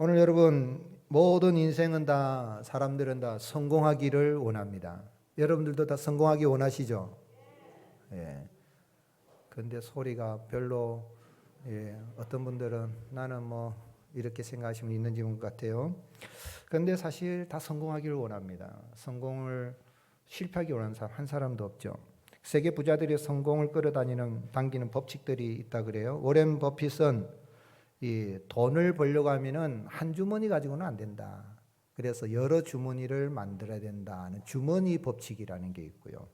오늘 여러분 모든 인생은 다 사람들은 다 성공하기를 원합니다. 여러분들도 다 성공하기 원하시죠? 예. 근데 소리가 별로 어떤 분들은 나는 뭐 이렇게 생각하시면 있는지 것 같아요. 근데 사실 다 성공하기를 원합니다. 성공을 실패하기 원하는 사람 한 사람도 없죠. 세계 부자들이 성공을 당기는 법칙들이 있다 그래요. 워렌 버핏은 이 돈을 벌려고 하면은 한 주머니 가지고는 안 된다. 그래서 여러 주머니를 만들어야 된다는 주머니 법칙이라는 게 있고요. 고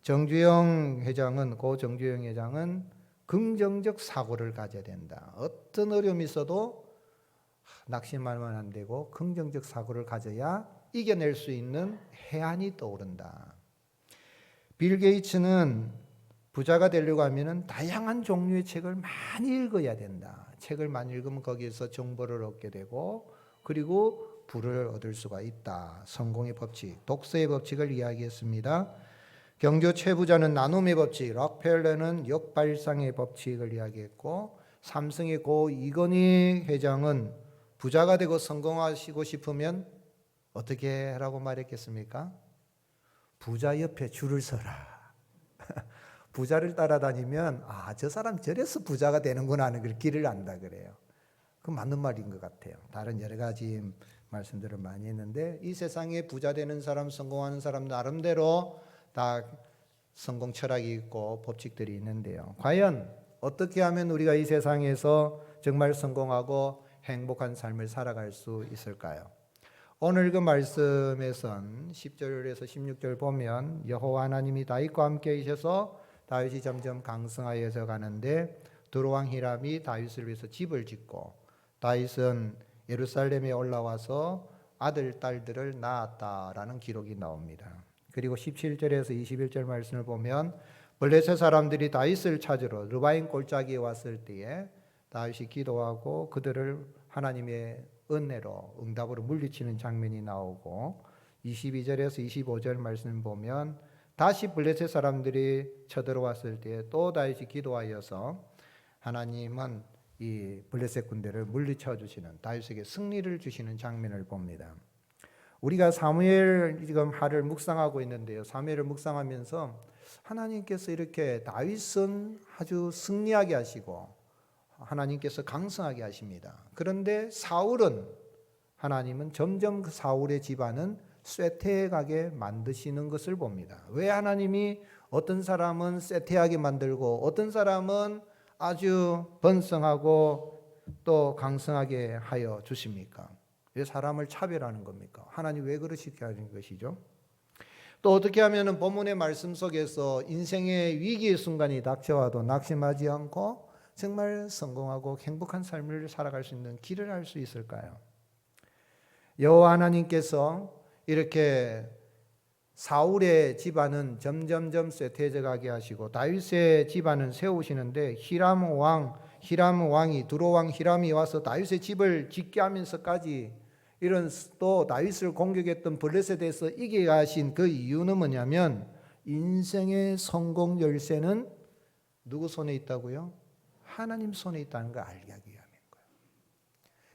정주영 회장은 긍정적 사고를 가져야 된다. 어떤 어려움이 있어도 낙심하면 안 되고 긍정적 사고를 가져야 이겨낼 수 있는 해안이 떠오른다. 빌 게이츠는 부자가 되려고 하면은 다양한 종류의 책을 많이 읽어야 된다. 책을 많이 읽으면 거기에서 정보를 얻게 되고 그리고 부를 얻을 수가 있다. 성공의 법칙, 독서의 법칙을 이야기했습니다. 경주 최부자는 나눔의 법칙, 록펠러는 역발상의 법칙을 이야기했고 삼성의 고 이건희 회장은 부자가 되고 성공하시고 싶으면 어떻게 하라고 말했겠습니까? 부자 옆에 줄을 서라. 부자를 따라다니면 저 사람 저래서 부자가 되는구나 하는 걸 길을 안다 그래요. 그 맞는 말인 것 같아요. 다른 여러 가지 말씀들을 많이 했는데 이 세상에 부자 되는 사람, 성공하는 사람 나름대로 다 성공 철학이 있고 법칙들이 있는데요. 과연 어떻게 하면 우리가 이 세상에서 정말 성공하고 행복한 삶을 살아갈 수 있을까요? 오늘 그 말씀에선 10절에서 16절 보면 여호와 하나님이 다윗과 함께 계셔서 다윗이 점점 강성하여져 가는데 두로왕 히람이 다윗을 위해서 집을 짓고 다윗은 예루살렘에 올라와서 아들, 딸들을 낳았다라는 기록이 나옵니다. 그리고 17절에서 21절 말씀을 보면 블레셋 사람들이 다윗을 찾으러 르바임 골짜기에 왔을 때에 다윗이 기도하고 그들을 하나님의 은혜로 응답으로 물리치는 장면이 나오고 22절에서 25절 말씀을 보면 다시 블레셋 사람들이 쳐들어왔을 때 또 다윗이 기도하여서 하나님은 이 블레셋 군대를 물리쳐 주시는 다윗에게 승리를 주시는 장면을 봅니다. 우리가 사무엘 지금 하를 묵상하고 있는데요. 사무엘을 묵상하면서 하나님께서 이렇게 다윗은 아주 승리하게 하시고 하나님께서 강성하게 하십니다. 그런데 사울은 하나님은 점점 그 사울의 집안은 쇠퇴해가게 만드시는 것을 봅니다. 왜 하나님이 어떤 사람은 쇠퇴하게 만들고 어떤 사람은 아주 번성하고 또 강성하게 하여 주십니까? 왜 사람을 차별하는 겁니까? 하나님 왜 그러시게 하는 것이죠? 또 어떻게 하면 본문의 말씀 속에서 인생의 위기의 순간이 닥쳐와도 낙심하지 않고 정말 성공하고 행복한 삶을 살아갈 수 있는 길을 알 수 있을까요? 여호와 하나님께서 이렇게 사울의 집안은 점점점 쇠퇴해져 가게 하시고 다윗의 집안은 세우시는데 히람 왕이 두로왕 히람이 와서 다윗의 집을 짓게 하면서까지 이런 또 다윗을 공격했던 블레셋에서 이기게 하신 그 이유는 뭐냐면 인생의 성공 열쇠는 누구 손에 있다고요? 하나님 손에 있다는 걸 알게 하기 위함인 거예요.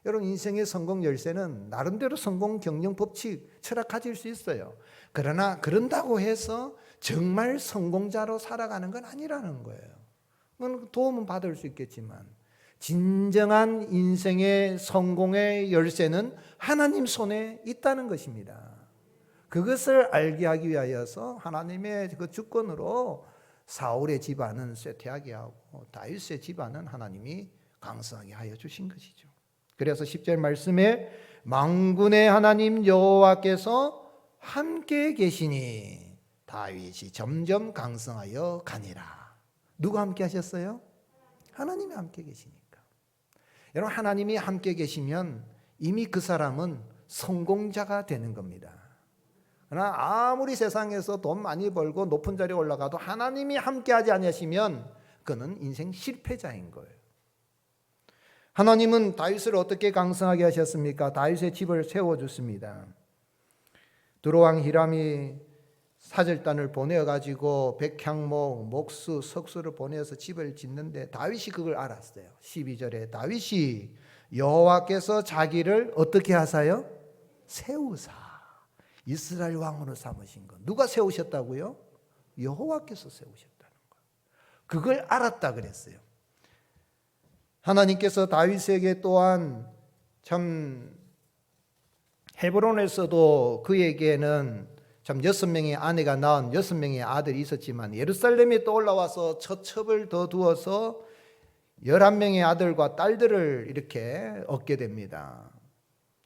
여러분 인생의 성공 열쇠는 나름대로 성공 경영 법칙 철학 가질 수 있어요. 그러나 그런다고 해서 정말 성공자로 살아가는 건 아니라는 거예요. 도움은 받을 수 있겠지만 진정한 인생의 성공의 열쇠는 하나님 손에 있다는 것입니다. 그것을 알게 하기 위하여서 하나님의 그 주권으로 사울의 집안은 쇠퇴하게 하고 다윗의 집안은 하나님이 강성하게 하여 주신 것이죠. 그래서 10절 말씀에 만군의 하나님 여호와께서 함께 계시니 다윗이 점점 강성하여 가니라. 누가 함께 하셨어요? 하나님이 함께 계시니까. 여러분 하나님이 함께 계시면 이미 그 사람은 성공자가 되는 겁니다. 그러나 아무리 세상에서 돈 많이 벌고 높은 자리에 올라가도 하나님이 함께하지 않으시면 그는 인생 실패자인 거예요. 하나님은 다윗을 어떻게 강성하게 하셨습니까? 다윗의 집을 세워줬습니다. 두로왕 히람이 사절단을 보내어가지고 백향목, 목수, 석수를 보내서 집을 짓는데 다윗이 그걸 알았어요. 12절에 다윗이 여호와께서 자기를 어떻게 하사요? 세우사 이스라엘 왕으로 삼으신 것. 누가 세우셨다고요? 여호와께서 세우셨다는 것. 그걸 알았다 그랬어요. 하나님께서 다윗에게 또한 참 헤브론에서도 그에게는 참 6명의 아내가 낳은 6명의 아들이 있었지만 예루살렘에 또 올라와서 처첩을 더 두어서 11명의 아들과 딸들을 이렇게 얻게 됩니다.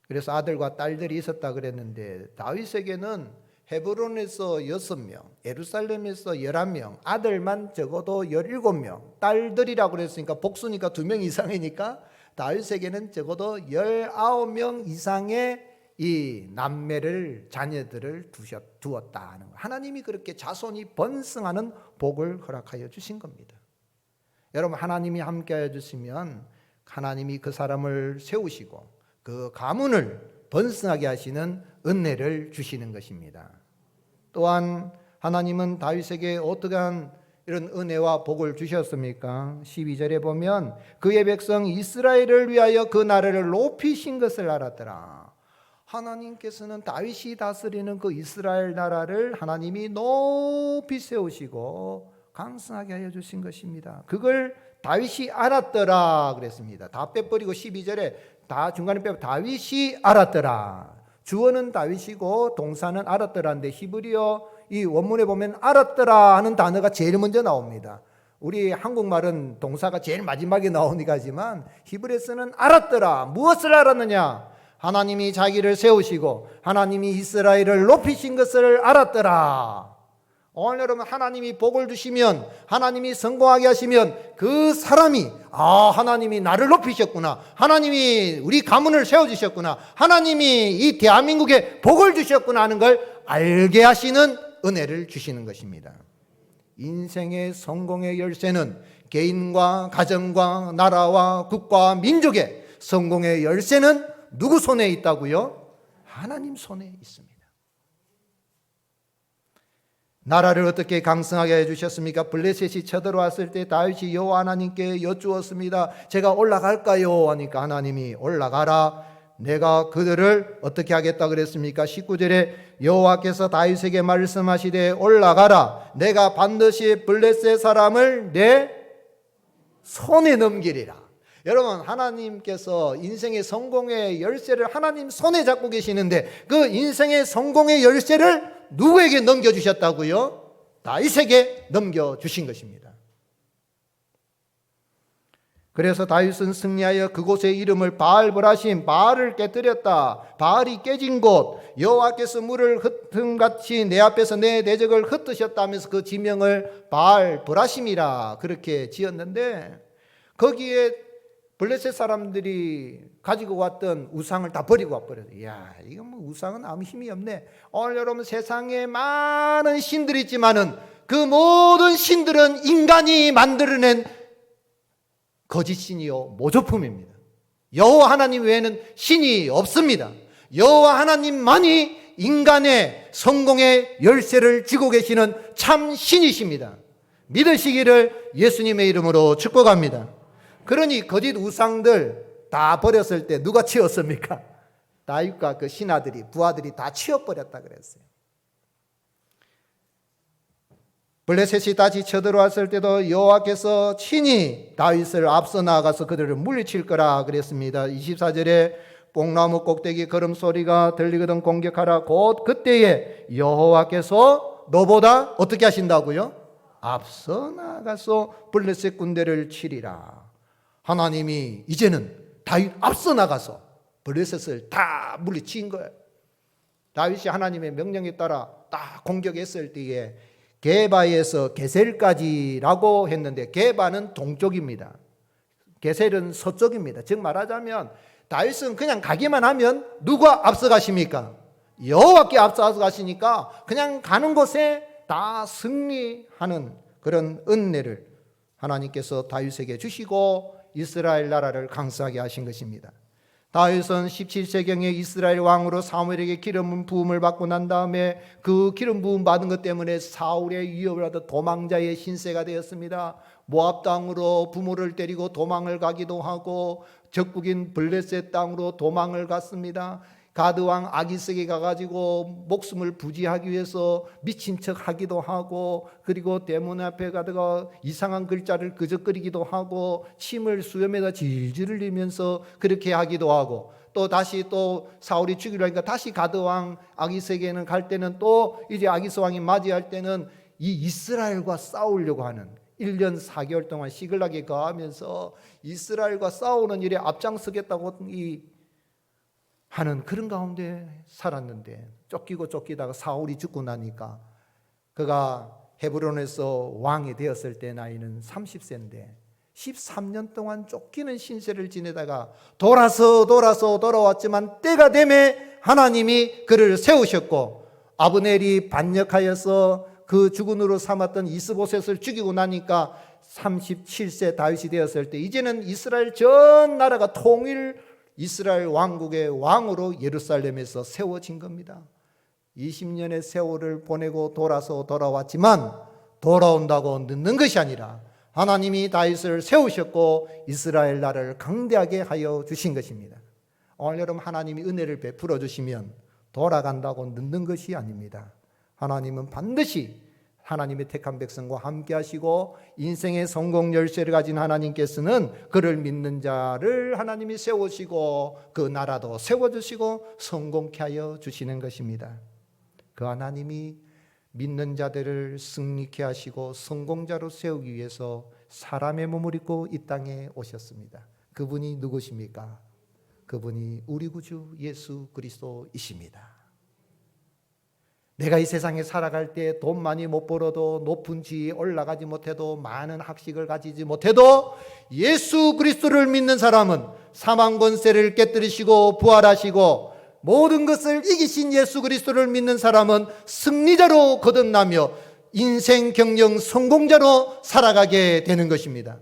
그래서 아들과 딸들이 있었다 그랬는데 다윗에게는 헤브론에서 6명, 예루살렘에서 11명, 아들만 적어도 17명, 딸들이라고 그랬으니까 복수니까 2명 이상이니까 다윗에게는 적어도 19명 이상의 이 남매를 자녀들을 두었다 하는 거. 하나님이 그렇게 자손이 번성하는 복을 허락하여 주신 겁니다. 여러분 하나님이 함께하여 주시면 하나님이 그 사람을 세우시고 그 가문을 번성하게 하시는 은혜를 주시는 것입니다. 또한 하나님은 다윗에게 어떠한 이런 은혜와 복을 주셨습니까? 12절에 보면 그의 백성 이스라엘을 위하여 그 나라를 높이신 것을 알았더라. 하나님께서는 다윗이 다스리는 그 이스라엘 나라를 하나님이 높이 세우시고 강성하게 하여 주신 것입니다. 그걸 다윗이 알았더라 그랬습니다. 다 빼버리고 12절에 다 중간에 빼고 다윗이 알았더라. 주어는 다윗이고 동사는 알았더라인데 히브리어 이 원문에 보면 알았더라 하는 단어가 제일 먼저 나옵니다. 우리 한국말은 동사가 제일 마지막에 나오니까 하지만 히브리어에서는 알았더라. 무엇을 알았느냐? 하나님이 자기를 세우시고 하나님이 이스라엘을 높이신 것을 알았더라. 오늘 여러분 하나님이 복을 주시면 하나님이 성공하게 하시면 그 사람이 하나님이 나를 높이셨구나. 하나님이 우리 가문을 세워주셨구나. 하나님이 이 대한민국에 복을 주셨구나 하는 걸 알게 하시는 은혜를 주시는 것입니다. 인생의 성공의 열쇠는 개인과 가정과 나라와 국가와 민족의 성공의 열쇠는 누구 손에 있다고요? 하나님 손에 있습니다. 나라를 어떻게 강성하게 해주셨습니까? 블레셋이 쳐들어왔을 때 다윗이 여호와 하나님께 여쭈었습니다. 제가 올라갈까요? 하니까 하나님이 올라가라. 내가 그들을 어떻게 하겠다 그랬습니까? 19절에 여호와께서 다윗에게 말씀하시되 올라가라. 내가 반드시 블레셋 사람을 내 손에 넘기리라. 여러분 하나님께서 인생의 성공의 열쇠를 하나님 손에 잡고 계시는데 그 인생의 성공의 열쇠를 누구에게 넘겨주셨다고요? 다윗에게 넘겨주신 것입니다. 그래서 다윗은 승리하여 그곳의 이름을 바알브라심, 바알을 깨뜨렸다. 바알이 깨진 곳, 여호와께서 물을 흩음같이 내 앞에서 내 대적을 흩으셨다 하면서 그 지명을 바알브라심이라 그렇게 지었는데 거기에 블레셋 사람들이 가지고 왔던 우상을 다 버리고 와버려요. 이야, 이거 뭐 우상은 아무 힘이 없네. 오늘 여러분 세상에 많은 신들이 있지만은 그 모든 신들은 인간이 만들어낸 거짓신이요 모조품입니다. 여호와 하나님 외에는 신이 없습니다. 여호와 하나님만이 인간의 성공의 열쇠를 쥐고 계시는 참 신이십니다. 믿으시기를 예수님의 이름으로 축복합니다. 그러니 거짓 우상들 다 버렸을 때 누가 치웠습니까? 다윗과 그 신하들이 부하들이 다 치워버렸다 그랬어요. 블레셋이 다시 쳐들어왔을 때도 여호와께서 친히 다윗을 앞서 나아가서 그들을 물리칠 거라 그랬습니다. 24절에 뽕나무 꼭대기 걸음소리가 들리거든 공격하라. 곧 그때에 여호와께서 너보다 어떻게 하신다고요? 앞서 나아가서 블레셋 군대를 치리라. 하나님이 이제는 다윗 앞서 나가서 블레셋을 다 물리친 거예요. 다윗이 하나님의 명령에 따라 딱 공격했을 때에 게바에서 게셀까지라고 했는데 게바는 동쪽입니다. 게셀은 서쪽입니다. 즉 말하자면 다윗은 그냥 가기만 하면 누가 앞서 가십니까? 여호와께 앞서 가시니까 그냥 가는 곳에 다 승리하는 그런 은혜를 하나님께서 다윗에게 주시고 이스라엘 나라를 강성하게 하신 것입니다. 다윗은 17세경에 이스라엘 왕으로 사무엘에게 기름 부음을 받고 난 다음에 그 기름 부음 받은 것 때문에 사울의 위협을 받아 도망자의 신세가 되었습니다. 모압 땅으로 부모를 때리고 도망을 가기도 하고 적국인 블레셋 땅으로 도망을 갔습니다. 가드 왕 아기스에게 가가지고 목숨을 부지하기 위해서 미친 척 하기도 하고, 그리고 대문 앞에 가다가 이상한 글자를 끄적거리기도 하고 침을 수염에다 질질 흘리면서 그렇게 하기도 하고, 또 다시 또 사울이 죽이려 하니까 다시 가드 왕 아기스에게는 갈 때는 또 이제 아기스 왕이 맞이할 때는 이 이스라엘과 싸우려고 하는 1년 4개월 동안 시글락에 거하면서 이스라엘과 싸우는 일에 앞장서겠다고 하는 그런 가운데 살았는데, 쫓기고 쫓기다가 사울이 죽고 나니까 그가 헤브론에서 왕이 되었을 때 나이는 30세인데 13년 동안 쫓기는 신세를 지내다가 돌아왔지만 때가 되매 하나님이 그를 세우셨고, 아브넬이 반역하여서 그 주군으로 삼았던 이스보셋을 죽이고 나니까 37세 다윗이 되었을 때 이제는 이스라엘 전 나라가 통일 이스라엘 왕국의 왕으로 예루살렘에서 세워진 겁니다. 20년의 세월을 보내고 돌아왔지만 돌아온다고 늦는 것이 아니라 하나님이 다윗을 세우셨고 이스라엘 나라를 강대하게 하여 주신 것입니다. 오늘 여러분, 하나님이 은혜를 베풀어 주시면 돌아간다고 늦는 것이 아닙니다. 하나님은 반드시 하나님의 택한 백성과 함께 하시고 인생의 성공 열쇠를 가진 하나님께서는 그를 믿는 자를 하나님이 세우시고 그 나라도 세워주시고 성공케 하여 주시는 것입니다. 그 하나님이 믿는 자들을 승리케 하시고 성공자로 세우기 위해서 사람의 몸을 입고 이 땅에 오셨습니다. 그분이 누구십니까? 그분이 우리 구주 예수 그리스도이십니다. 내가 이 세상에 살아갈 때 돈 많이 못 벌어도, 높은 지위에 올라가지 못해도, 많은 학식을 가지지 못해도 예수 그리스도를 믿는 사람은 사망 권세를 깨뜨리시고 부활하시고 모든 것을 이기신 예수 그리스도를 믿는 사람은 승리자로 거듭나며 인생 경영 성공자로 살아가게 되는 것입니다.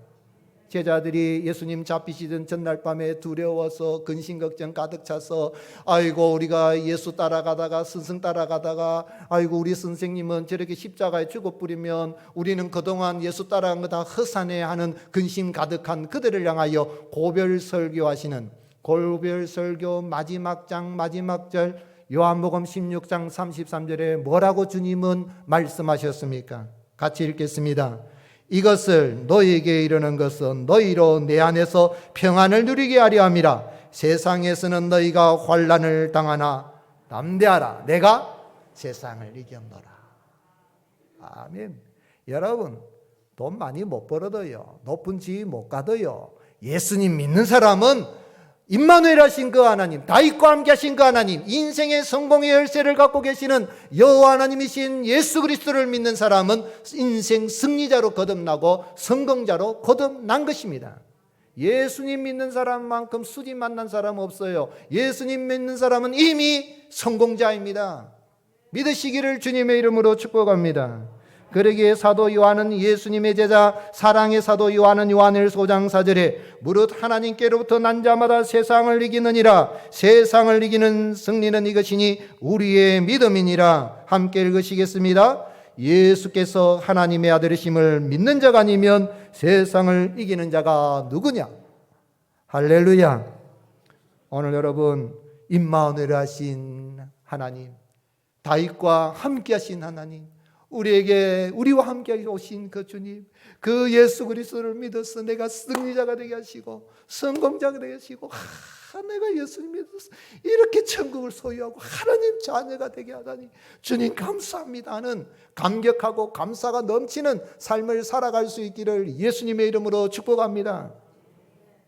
제자들이 예수님 잡히시던 전날 밤에 두려워서 근심 걱정 가득 차서 아이고 우리가 예수 따라가다가 스승 따라가다가 아이고 우리 선생님은 저렇게 십자가에 죽어 뿌리면 우리는 그동안 예수 따라간 거 다 허사네 하는 근심 가득한 그들을 향하여 고별 설교하시는 고별 설교 마지막 장 마지막 절 요한복음 16장 33절에 뭐라고 주님은 말씀하셨습니까? 같이 읽겠습니다. 이것을 너희에게 이르는 것은 너희로 내 안에서 평안을 누리게 하려 함이라. 세상에서는 너희가 환난을 당하나 담대하라. 내가 세상을 이겼노라. 아멘. 여러분, 돈 많이 못 벌어도요, 높은 지위 못 가도요, 예수님 믿는 사람은 임마누엘 하신 그 하나님, 다윗과 함께 하신 그 하나님, 인생의 성공의 열쇠를 갖고 계시는 여호와 하나님이신 예수 그리스도를 믿는 사람은 인생 승리자로 거듭나고 성공자로 거듭난 것입니다. 예수님 믿는 사람만큼 수지 만난 사람 없어요. 예수님 믿는 사람은 이미 성공자입니다. 믿으시기를 주님의 이름으로 축복합니다. 그러기에 사도 요한은 예수님의 제자 사랑의 사도 요한은 요한일서 5장 4절에 무릇 하나님께로부터 난 자마다 세상을 이기느니라. 세상을 이기는 승리는 이것이니 우리의 믿음이니라. 함께 읽으시겠습니다. 예수께서 하나님의 아들이심을 믿는 자가 아니면 세상을 이기는 자가 누구냐? 할렐루야. 오늘 여러분, 임마누엘 하신 하나님, 다윗과 함께 하신 하나님, 우리와 함께 오신 그 주님, 그 예수 그리스도를 믿어서 내가 승리자가 되게 하시고 성공자가 되게 하시고, 내가 예수님 믿어서 이렇게 천국을 소유하고 하나님 자녀가 되게 하다니 주님 감사합니다 하는 감격하고 감사가 넘치는 삶을 살아갈 수 있기를 예수님의 이름으로 축복합니다.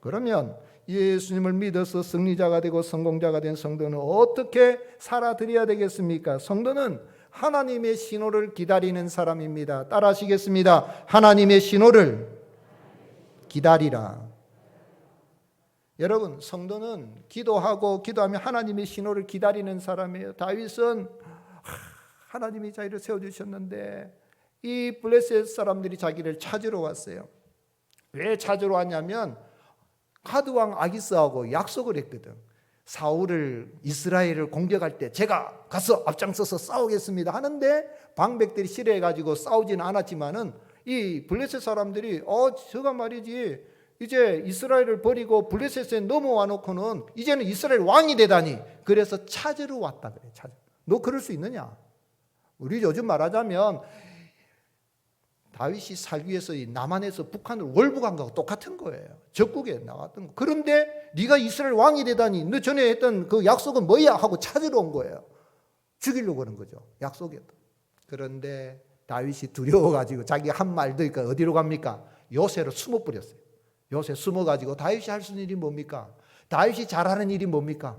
그러면 예수님을 믿어서 승리자가 되고 성공자가 된 성도는 어떻게 살아드려야 되겠습니까? 성도는 하나님의 신호를 기다리는 사람입니다. 따라 하시겠습니다. 하나님의 신호를 기다리라. 여러분, 성도는 기도하면 하나님의 신호를 기다리는 사람이에요. 다윗은 하나님이 자기를 세워주셨는데 이 블레셋 사람들이 자기를 찾으러 왔어요. 왜 찾으러 왔냐면 가드왕 아기스하고 약속을 했거든. 사울을 이스라엘을 공격할 때 제가 가서 앞장서서 싸우겠습니다 하는데 방백들이 싫어해가지고 싸우지는 않았지만은 이 블레셋 사람들이 저가 말이지 이제 이스라엘을 버리고 블레셋에 넘어와 놓고는 이제는 이스라엘 왕이 되다니. 그래서 찾으러 왔다 그래. 너 그럴 수 있느냐? 우리 요즘 말하자면 다윗이 살기 위해서 남한에서 북한으로 월북한 거하고 똑같은 거예요. 적국에 나왔던 거. 그런데 네가 이스라엘 왕이 되다니 너 전에 했던 그 약속은 뭐야? 하고 찾으러 온 거예요. 죽이려고 그런 거죠. 약속이었다. 그런데 다윗이 두려워가지고 자기 한 말도 있까 어디로 갑니까? 요새로 숨어버렸어요. 요새 숨어가지고 다윗이 할 수 있는 일이 뭡니까? 다윗이 잘하는 일이 뭡니까?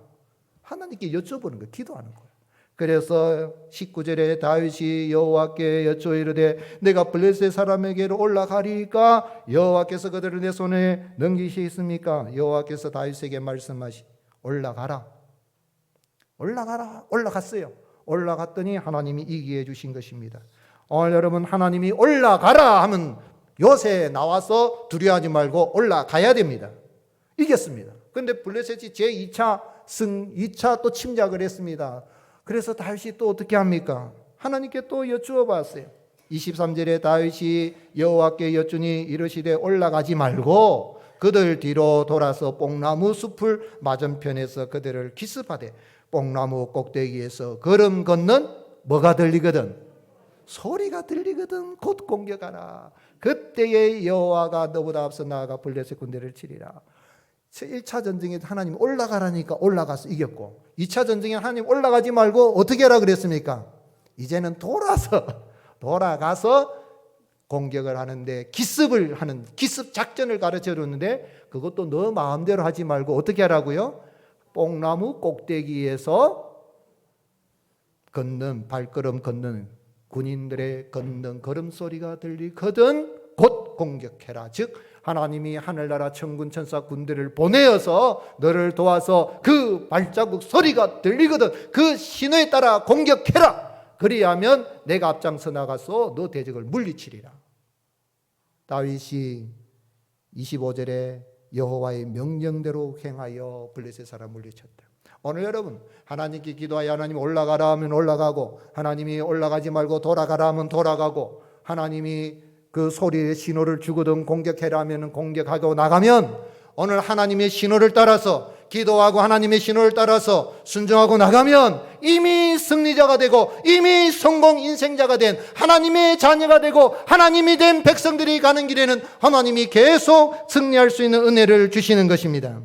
하나님께 여쭤보는 거예요. 기도하는 거예요. 그래서 19절에 다윗이 여호와께 여쭈어 이르되 내가 블레셋 사람에게로 올라가리까 여호와께서 그들을 내 손에 넘기시겠습니까? 여호와께서 다윗에게 말씀하시 올라가라. 올라갔어요. 올라갔더니 하나님이 이기게 해주신 것입니다. 오늘 여러분 하나님이 올라가라 하면 요새 나와서 두려워하지 말고 올라가야 됩니다. 이겼습니다. 그런데 블레셋이 제2차 2차 또 침략을 했습니다. 그래서 다윗이 또 어떻게 합니까? 하나님께 또 여쭈어 봤어요. 23절에 다윗이 여호와께 여쭈니 이르시되 올라가지 말고 그들 뒤로 돌아서 뽕나무 숲을 맞은편에서 그들을 기습하되 뽕나무 꼭대기에서 걸음 걷는 뭐가 들리거든? 소리가 들리거든 곧 공격하라. 그때에 여호와가 너보다 앞서 나아가 블레셋 군대를 치리라. 1차 전쟁에 하나님 올라가라니까 올라가서 이겼고 2차 전쟁에 하나님 올라가지 말고 어떻게 하라 그랬습니까? 이제는 돌아가서 공격을 하는데 기습을 하는 기습 작전을 가르쳐 줬는데 그것도 너 마음대로 하지 말고 어떻게 하라고요? 뽕나무 꼭대기에서 걷는 발걸음 걷는 군인들의 걷는 걸음소리가 들리거든 곧 공격해라. 즉 하나님이 하늘나라 천군 천사 군대를 보내어서 너를 도와서 그 발자국 소리가 들리거든 그 신호에 따라 공격해라. 그리하면 내가 앞장서 나가서 너 대적을 물리치리라. 다윗이 25절에 여호와의 명령대로 행하여 블레셋 사람 물리쳤다. 오늘 여러분 하나님께 기도하여 하나님 올라가라 하면 올라가고 하나님이 올라가지 말고 돌아가라 하면 돌아가고 하나님이 그 소리의 신호를 주거든 공격해라 하면 공격하고 나가면 오늘 하나님의 신호를 따라서 기도하고 하나님의 신호를 따라서 순종하고 나가면 이미 승리자가 되고 이미 성공 인생자가 된 하나님의 자녀가 되고 하나님이 된 백성들이 가는 길에는 하나님이 계속 승리할 수 있는 은혜를 주시는 것입니다.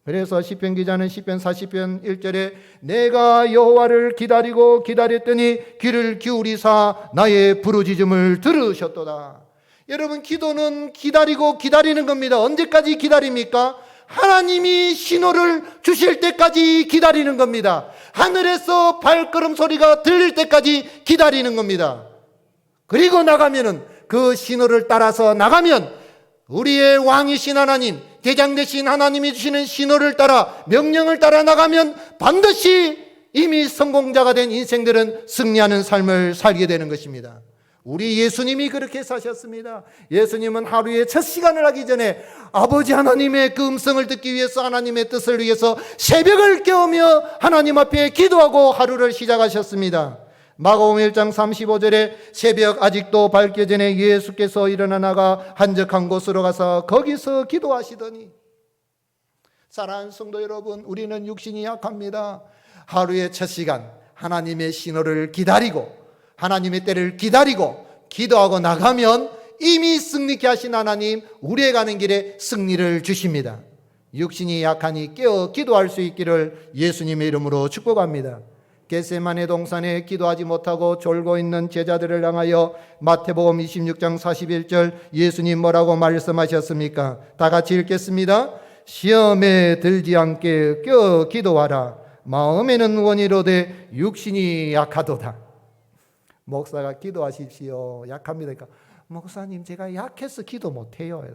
그래서 시편 기자는 시편 40편 1절에 내가 여호와를 기다리고 기다렸더니 귀를 기울이사 나의 부르짖음을 들으셨도다. 여러분 기도는 기다리고 기다리는 겁니다. 언제까지 기다립니까? 하나님이 신호를 주실 때까지 기다리는 겁니다. 하늘에서 발걸음 소리가 들릴 때까지 기다리는 겁니다. 그리고 나가면은 그 신호를 따라서 나가면 우리의 왕이신 하나님, 대장 되신 하나님이 주시는 신호를 따라 명령을 따라 나가면 반드시 이미 성공자가 된 인생들은 승리하는 삶을 살게 되는 것입니다. 우리 예수님이 그렇게 사셨습니다. 예수님은 하루에 첫 시간을 하기 전에 아버지 하나님의 그 음성을 듣기 위해서 하나님의 뜻을 위해서 새벽을 깨우며 하나님 앞에 기도하고 하루를 시작하셨습니다. 마가복음 1장 35절에 새벽 아직도 밝기 전에 예수께서 일어나 나가 한적한 곳으로 가서 거기서 기도하시더니 사랑하는 성도 여러분, 우리는 육신이 약합니다. 하루의 첫 시간 하나님의 신호를 기다리고 하나님의 때를 기다리고 기도하고 나가면 이미 승리케 하신 하나님 우리의 가는 길에 승리를 주십니다. 육신이 약하니 깨어 기도할 수 있기를 예수님의 이름으로 축복합니다. 겟세마네 동산에 기도하지 못하고 졸고 있는 제자들을 향하여 마태복음 26장 41절 예수님 뭐라고 말씀하셨습니까? 다 같이 읽겠습니다. 시험에 들지 않게 깨어 기도하라. 마음에는 원이로되 육신이 약하도다. 목사가 기도하십시오. 약합니다. 그러니까 목사님 제가 약해서 기도 못해요.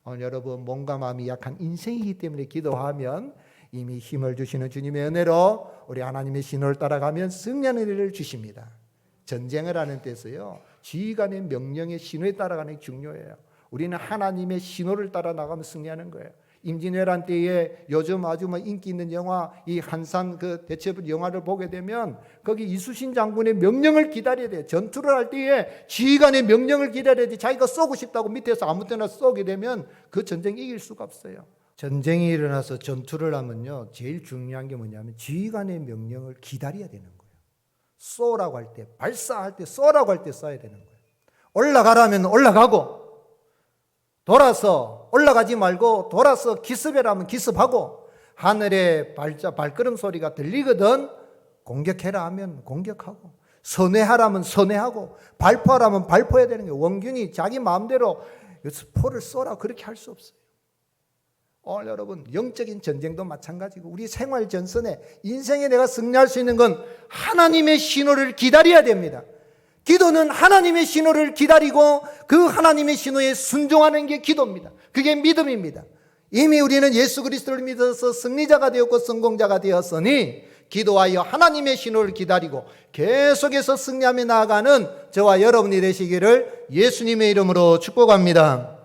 오늘 여러분 몸과 마음이 약한 인생이기 때문에 기도하면 이미 힘을 주시는 주님의 은혜로 우리 하나님의 신호를 따라가면 승리하는 은혜를 주십니다. 전쟁을 하는 데서요 지휘관의 명령의 신호에 따라가는 게 중요해요. 우리는 하나님의 신호를 따라 나가면 승리하는 거예요. 임진왜란 때에 요즘 아주 인기 있는 영화 이 한산 그 대첩 영화를 보게 되면 거기 이수신 장군의 명령을 기다려야 돼요. 전투를 할 때에 지휘관의 명령을 기다려야지 자기가 쏘고 싶다고 밑에서 아무 때나 쏘게 되면 그 전쟁 이길 수가 없어요. 전쟁이 일어나서 전투를 하면요, 제일 중요한 게 뭐냐면 지휘관의 명령을 기다려야 되는 거예요. 쏘라고 할 때, 발사할 때, 쏘라고 할 때 쏴야 되는 거예요. 올라가라면 올라가고, 돌아서 올라가지 말고 돌아서 기습해라면 기습하고, 하늘에 발걸음 소리가 들리거든 공격해라 하면 공격하고, 선회하라면 선회하고, 발포하라면 발포해야 되는 거예요. 원균이 자기 마음대로 포를 쏘라 그렇게 할 수 없어요. 오늘 여러분 영적인 전쟁도 마찬가지고 우리 생활 전선에 인생에 내가 승리할 수 있는 건 하나님의 신호를 기다려야 됩니다. 기도는 하나님의 신호를 기다리고 그 하나님의 신호에 순종하는 게 기도입니다. 그게 믿음입니다. 이미 우리는 예수 그리스도를 믿어서 승리자가 되었고 성공자가 되었으니 기도하여 하나님의 신호를 기다리고 계속해서 승리하며 나아가는 저와 여러분이 되시기를 예수님의 이름으로 축복합니다.